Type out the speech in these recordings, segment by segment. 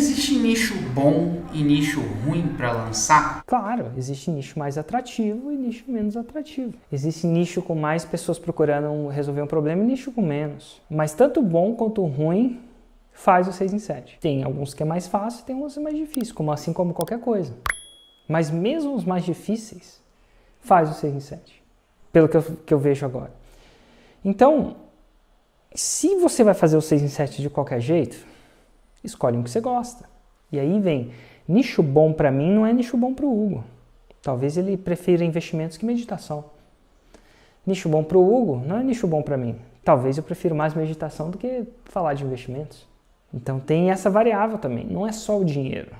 existe nicho bom e nicho ruim para lançar? Claro, existe nicho mais atrativo e nicho menos atrativo. Existe nicho com mais pessoas procurando resolver um problema e nicho com menos. Mas tanto bom quanto ruim faz o 6 em 7. Tem alguns que é mais fácil, tem alguns que é mais difícil, assim como qualquer coisa. Mas mesmo os mais difíceis faz o 6 em 7. Pelo que eu vejo agora. Então, se você vai fazer o 6 em 7 de qualquer jeito, escolhe um que você gosta. E aí vem, nicho bom para mim não é nicho bom para o Hugo. Talvez ele prefira investimentos que meditação. Nicho bom para o Hugo não é nicho bom para mim. Talvez eu prefira mais meditação do que falar de investimentos. Então tem essa variável também. Não é só o dinheiro.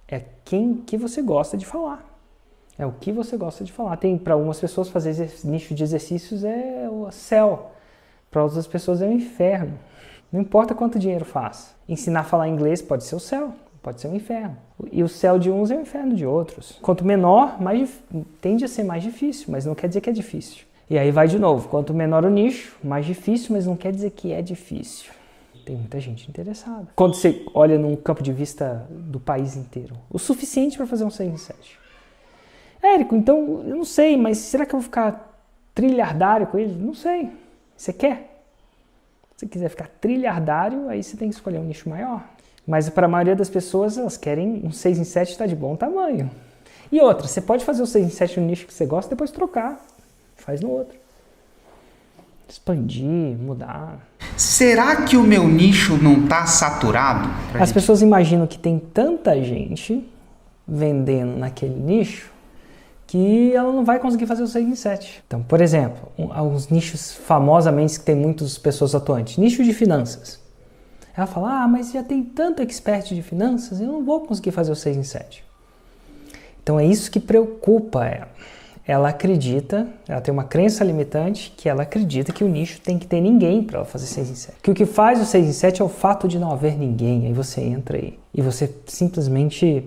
É que você gosta de falar. É o que você gosta de falar. Tem para algumas pessoas fazer nicho de exercícios é o céu. Para outras pessoas é o inferno. Não importa quanto dinheiro faz. Ensinar a falar inglês pode ser o céu, pode ser o inferno. E o céu de uns é o inferno de outros. Quanto menor, tende a ser mais difícil, mas não quer dizer que é difícil. E aí vai de novo. Quanto menor o nicho, mais difícil, mas não quer dizer que é difícil. Tem muita gente interessada. Quando você olha num campo de vista do país inteiro, o suficiente para fazer um 6 em 7. Érico, então, eu não sei, mas será que eu vou ficar trilhardário com ele? Não sei. Você quer? Se você quiser ficar trilhardário, aí você tem que escolher um nicho maior. Mas para a maioria das pessoas, elas querem um 6 em 7 está de bom tamanho. E outra, você pode fazer o 6 em 7 no nicho que você gosta e depois trocar. Faz no outro. Expandir, mudar. Será que o meu nicho não está saturado? As pessoas imaginam que tem tanta gente vendendo naquele nicho que ela não vai conseguir fazer o 6 em 7. Então, por exemplo, alguns nichos famosamente que tem muitas pessoas atuantes. Nicho de finanças. Ela fala, mas já tem tanto expert de finanças, eu não vou conseguir fazer o 6 em 7. Então é isso que preocupa ela. Ela tem uma crença limitante que ela acredita que o nicho tem que ter ninguém para ela fazer 6 em 7. Que o que faz o 6 em 7 é o fato de não haver ninguém. Aí você entra aí e você simplesmente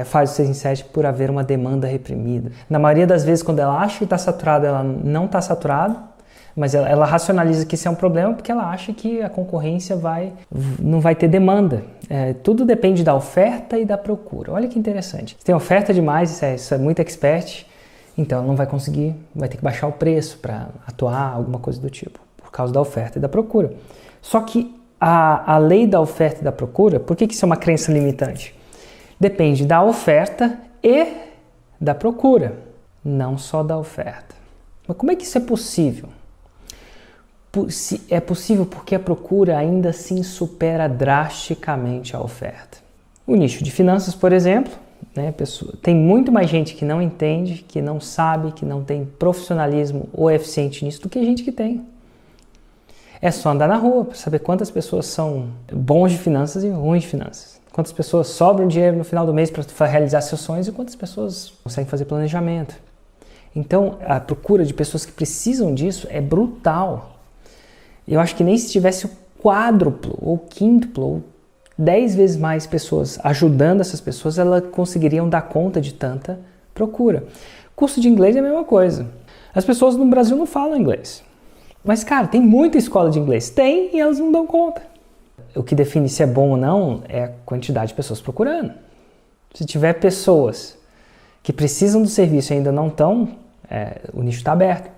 faz o 6 em 7 por haver uma demanda reprimida. Na maioria das vezes, quando ela acha que está saturada, ela não está saturada, mas ela racionaliza que isso é um problema porque ela acha que a concorrência não vai ter demanda. Tudo depende da oferta e da procura. Olha que interessante. Se tem oferta demais, isso é muito expert, então ela não vai conseguir, vai ter que baixar o preço para atuar, alguma coisa do tipo, por causa da oferta e da procura. Só que a lei da oferta e da procura, por que isso é uma crença limitante? Depende da oferta e da procura, não só da oferta. Mas como é que isso é possível? É possível porque a procura ainda assim supera drasticamente a oferta. O nicho de finanças, por exemplo, tem muito mais gente que não entende, que não sabe, que não tem profissionalismo ou é eficiente nisso do que gente que tem. É só andar na rua para saber quantas pessoas são bons de finanças e ruins de finanças. Quantas pessoas sobram dinheiro no final do mês para realizar seus sonhos e quantas pessoas conseguem fazer planejamento. Então, a procura de pessoas que precisam disso é brutal. Eu acho que nem se tivesse o quádruplo, ou quíntuplo, ou 10 vezes mais pessoas ajudando essas pessoas, elas conseguiriam dar conta de tanta procura. Curso de inglês é a mesma coisa. As pessoas no Brasil não falam inglês. Mas, cara, tem muita escola de inglês. Tem e elas não dão conta. O que define se é bom ou não é a quantidade de pessoas procurando. Se tiver pessoas que precisam do serviço e ainda não estão, o nicho está aberto.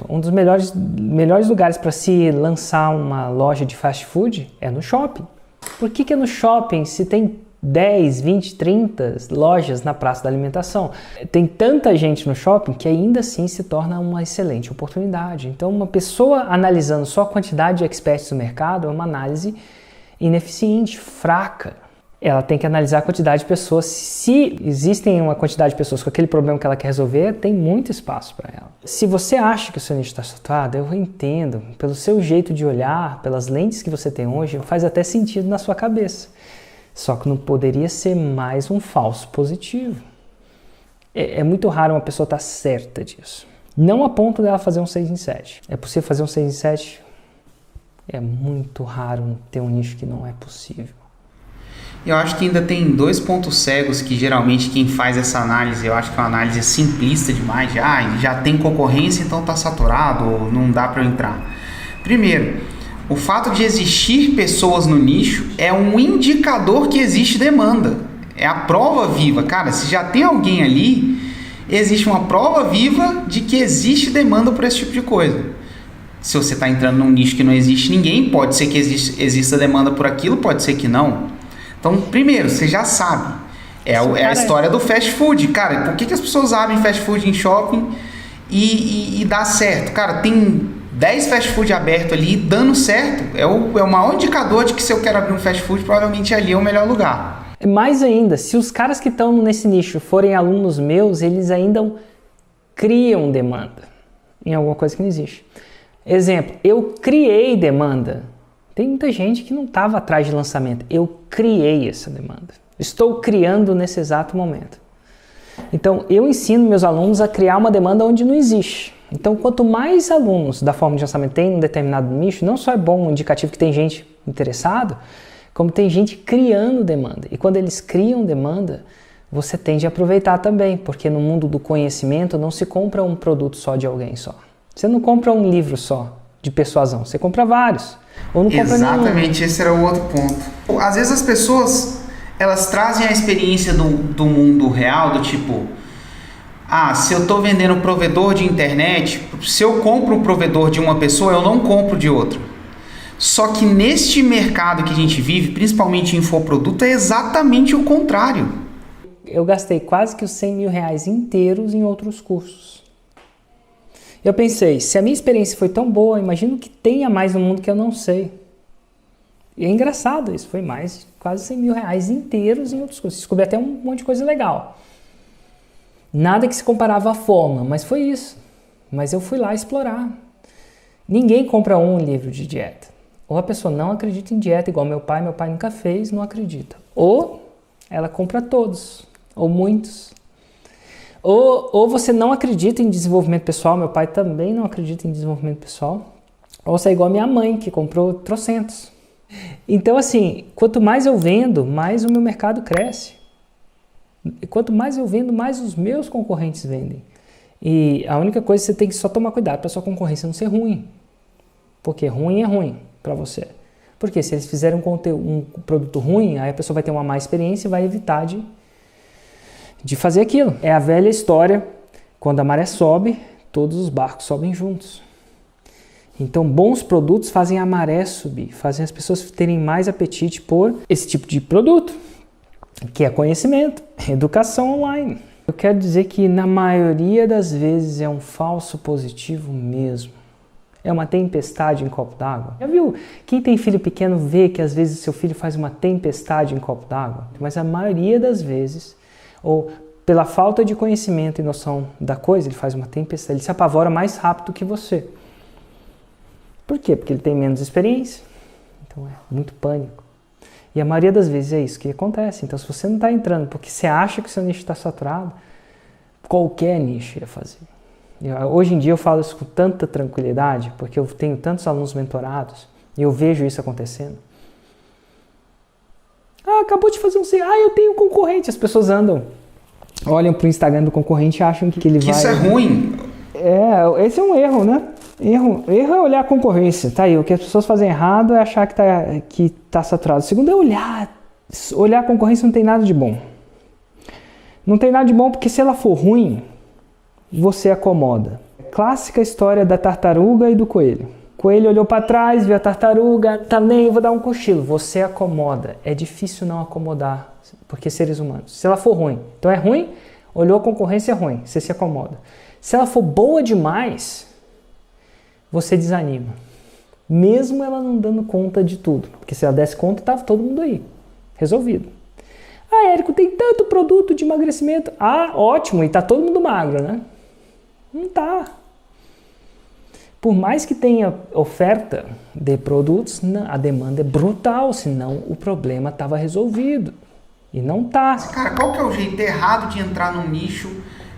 Um dos melhores lugares para se lançar uma loja de fast food é no shopping. Por que é no shopping se tem 10, 20, 30 lojas na praça da alimentação? Tem tanta gente no shopping que ainda assim se torna uma excelente oportunidade. Então uma pessoa analisando só a quantidade de experts do mercado é uma análise ineficiente, fraca. Ela tem que analisar a quantidade de pessoas. Se existem uma quantidade de pessoas com aquele problema que ela quer resolver, tem muito espaço para ela. Se você acha que o seu nicho está saturado, eu entendo. Pelo seu jeito de olhar, pelas lentes que você tem hoje, faz até sentido na sua cabeça. Só que não poderia ser mais um falso positivo. É muito raro uma pessoa estar certa disso. Não a ponto dela fazer um 6 em 7. É possível fazer um 6 em 7? É muito raro ter um nicho que não é possível. Eu acho que ainda tem 2 pontos cegos que geralmente quem faz essa análise, eu acho que é uma análise simplista demais, já tem concorrência, então está saturado, ou não dá para eu entrar. Primeiro, O fato de existir pessoas no nicho é um indicador que existe demanda. É a prova viva. Cara, se já tem alguém ali, existe uma prova viva de que existe demanda por esse tipo de coisa. Se você está entrando num nicho que não existe ninguém, pode ser que exista demanda por aquilo, pode ser que não. Então, primeiro, você já sabe. É a história do fast food. Cara, por que as pessoas abrem fast food em shopping e dá certo? Cara, tem 10 fast food aberto ali, dando certo. É o maior indicador de que se eu quero abrir um fast food, provavelmente ali é o melhor lugar. Mais ainda, se os caras que estão nesse nicho forem alunos meus, eles ainda criam demanda em alguma coisa que não existe. Exemplo, eu criei demanda. Tem muita gente que não estava atrás de lançamento. Eu criei essa demanda. Estou criando nesse exato momento. Então, eu ensino meus alunos a criar uma demanda onde não existe. Então, quanto mais alunos da forma de lançamento tem um determinado nicho, não só é bom um indicativo que tem gente interessada, como tem gente criando demanda. E quando eles criam demanda, você tende a aproveitar também, porque no mundo do conhecimento não se compra um produto só de alguém só. Você não compra um livro só de persuasão, você compra vários. Ou não compra Exatamente, nenhum. esse era o outro ponto. Às vezes as pessoas, elas trazem a experiência do mundo real, do tipo, se eu estou vendendo provedor de internet, se eu compro um provedor de uma pessoa, eu não compro de outra. Só que neste mercado que a gente vive, principalmente em infoproduto, é exatamente o contrário. Eu gastei quase que os R$100.000 inteiros em outros cursos. Eu pensei, se a minha experiência foi tão boa, imagino que tenha mais no mundo que eu não sei. E é engraçado isso, foi mais quase R$100.000 inteiros em outros cursos. Descobri até um monte de coisa legal. Nada que se comparava à forma, mas foi isso. Mas eu fui lá explorar. Ninguém compra um livro de dieta. Ou a pessoa não acredita em dieta, igual meu pai nunca fez, não acredita. Ou ela compra todos, ou muitos. Ou você não acredita em desenvolvimento pessoal, meu pai também não acredita em desenvolvimento pessoal. Ou você é igual a minha mãe, que comprou trocentos. Então, assim, quanto mais eu vendo, mais o meu mercado cresce. E quanto mais eu vendo, mais os meus concorrentes vendem. E a única coisa que você tem que só tomar cuidado para sua concorrência não ser ruim. Porque ruim é ruim para você. Porque se eles fizerem um produto ruim, aí a pessoa vai ter uma má experiência e vai evitar de fazer aquilo. É a velha história, quando a maré sobe, todos os barcos sobem juntos. Então, bons produtos fazem a maré subir, fazem as pessoas terem mais apetite por esse tipo de produto, que é conhecimento, educação online. Eu quero dizer que na maioria das vezes é um falso positivo mesmo. É uma tempestade em copo d'água. Já viu? Quem tem filho pequeno vê que às vezes seu filho faz uma tempestade em copo d'água? Mas a maioria das vezes, ou pela falta de conhecimento e noção da coisa, ele faz uma tempestade, ele se apavora mais rápido que você. Por quê? Porque ele tem menos experiência. Então é muito pânico. E a maioria das vezes é isso que acontece. Então se você não está entrando porque você acha que o seu nicho está saturado, qualquer nicho ia fazer. Hoje em dia eu falo isso com tanta tranquilidade, porque eu tenho tantos alunos mentorados e eu vejo isso acontecendo. Acabou de fazer eu tenho um concorrente. As pessoas olham para o Instagram do concorrente e acham que ele vai... Isso é ruim. Esse é um erro, né? Erro é olhar a concorrência. Tá aí, o que as pessoas fazem errado é achar que tá saturado. O segundo é olhar a concorrência não tem nada de bom. Não tem nada de bom porque se ela for ruim, você acomoda. Clássica história da tartaruga e do coelho. O coelho olhou para trás, viu a tartaruga, vou dar um cochilo. Você acomoda. É difícil não acomodar, porque seres humanos. Se ela for ruim, então é ruim, olhou a concorrência é ruim, você se acomoda. Se ela for boa demais, você desanima. Mesmo ela não dando conta de tudo. Porque se ela desse conta, estava todo mundo aí. Resolvido. Érico, tem tanto produto de emagrecimento. Ótimo, e tá todo mundo magro, né? Não tá. Por mais que tenha oferta de produtos, a demanda é brutal, senão o problema estava resolvido. E não tá. Cara, qual que é o jeito errado de entrar num nicho?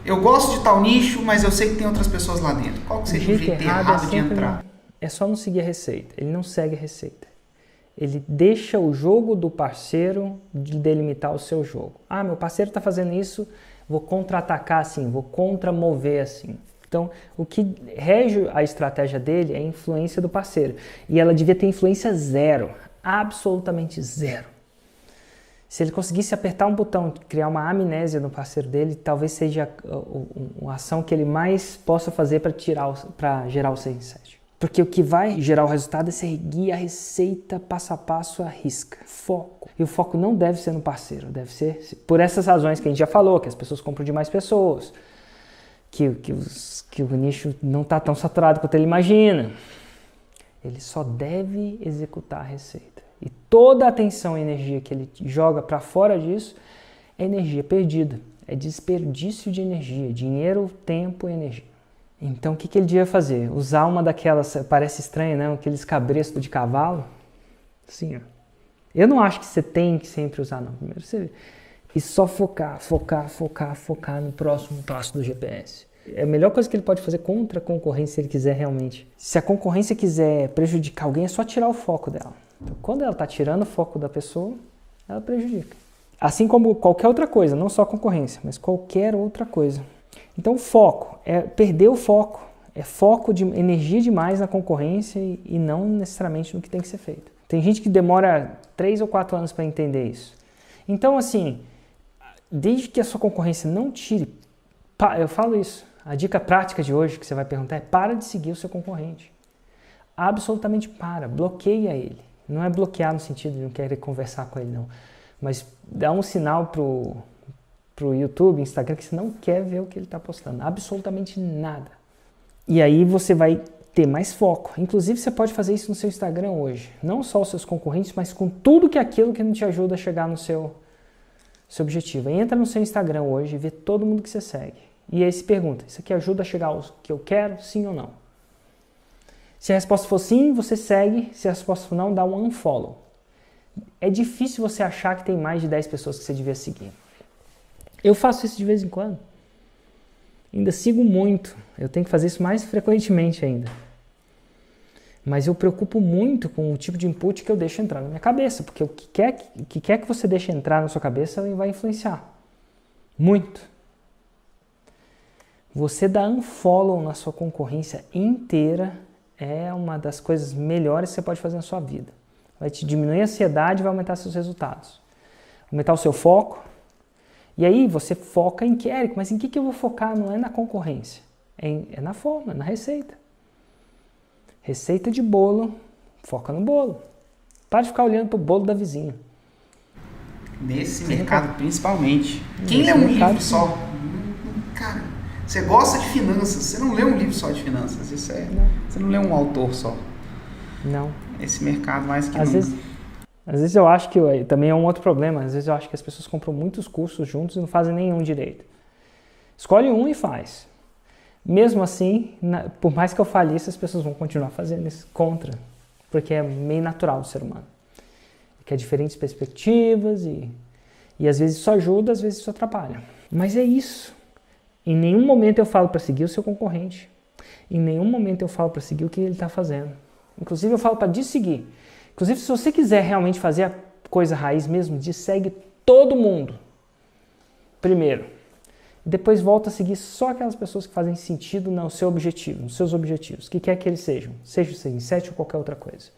Eu gosto de tal nicho, mas eu sei que tem outras pessoas lá dentro. Qual que seria o jeito errado de entrar? É só não seguir a receita. Ele não segue a receita. Ele deixa o jogo do parceiro de delimitar o seu jogo. Meu parceiro está fazendo isso, vou contra-atacar assim, vou contra-mover assim. Então, o que rege a estratégia dele é a influência do parceiro. E ela devia ter influência zero, absolutamente zero. Se ele conseguisse apertar um botão, criar uma amnésia no parceiro dele, talvez seja a ação que ele mais possa fazer para gerar o 6 em 7. Porque o que vai gerar o resultado é seguir a receita passo a passo à risca. Foco. E o foco não deve ser no parceiro, deve ser por essas razões que a gente já falou, que as pessoas compram de mais pessoas, que o nicho não está tão saturado quanto ele imagina. Ele só deve executar a receita. E toda a atenção e energia que ele joga para fora disso é energia perdida. É desperdício de energia, dinheiro, tempo e energia. Então o que ele devia fazer? Usar uma daquelas, parece estranho, né? Aqueles cabrestos de cavalo. Assim, ó. Eu não acho que você tem que sempre usar, não. Primeiro você... E só focar no próximo passo do GPS. É a melhor coisa que ele pode fazer contra a concorrência se ele quiser realmente. Se a concorrência quiser prejudicar alguém, é só tirar o foco dela. Então, quando ela está tirando o foco da pessoa, ela prejudica. Assim como qualquer outra coisa, não só a concorrência, mas qualquer outra coisa. Então, o foco é perder o foco. É foco de energia demais na concorrência e não necessariamente no que tem que ser feito. Tem gente que demora 3 ou 4 anos para entender isso. Então, assim, desde que a sua concorrência não tire... Eu falo isso. A dica prática de hoje que você vai perguntar é: para de seguir o seu concorrente. Absolutamente para. Bloqueia ele. Não é bloquear no sentido de não querer conversar com ele, não. Mas dá um sinal pro YouTube, Instagram, que você não quer ver o que ele está postando. Absolutamente nada. E aí você vai ter mais foco. Inclusive, você pode fazer isso no seu Instagram hoje. Não só os seus concorrentes, mas com tudo aquilo que não te ajuda a chegar no seu objetivo. Aí entra no seu Instagram hoje e vê todo mundo que você segue. E aí se pergunta: isso aqui ajuda a chegar ao que eu quero, sim ou não? Se a resposta for sim, você segue. Se a resposta for não, dá um unfollow. É difícil você achar que tem mais de 10 pessoas que você devia seguir. Eu faço isso de vez em quando. Ainda sigo muito. Eu tenho que fazer isso mais frequentemente ainda. Mas eu preocupo muito com o tipo de input que eu deixo entrar na minha cabeça. Porque o que quer que você deixe entrar na sua cabeça vai influenciar. Muito. Você dar unfollow na sua concorrência inteira é uma das coisas melhores que você pode fazer na sua vida. Vai te diminuir a ansiedade e vai aumentar seus resultados. Aumentar o seu foco. E aí você foca em que, Érico, mas em que eu vou focar? Não é na concorrência. É na forma, na receita. Receita de bolo, foca no bolo. Para de ficar olhando para o bolo da vizinha. Nesse mercado, principalmente. Quem lê um livro só? Cara, você gosta de finanças, você não lê um livro só de finanças. Isso é. Não. Você não lê um autor só. Não. Esse mercado mais que às vezes eu acho que também é um outro problema. Às vezes eu acho que as pessoas compram muitos cursos juntos e não fazem nenhum direito. Escolhe um e faz. Mesmo assim, por mais que eu fale isso, as pessoas vão continuar fazendo isso contra. Porque é meio natural do ser humano. Quer diferentes perspectivas e às vezes isso ajuda, às vezes isso atrapalha. Mas é isso. Em nenhum momento eu falo para seguir o seu concorrente. Em nenhum momento eu falo para seguir o que ele está fazendo. Inclusive eu falo para desseguir. Inclusive, se você quiser realmente fazer a coisa raiz mesmo, dessegue todo mundo. Primeiro. Depois volta a seguir só aquelas pessoas que fazem sentido no seu objetivo, nos seus objetivos. O que quer que eles sejam. Seja o 6 em 7 ou qualquer outra coisa.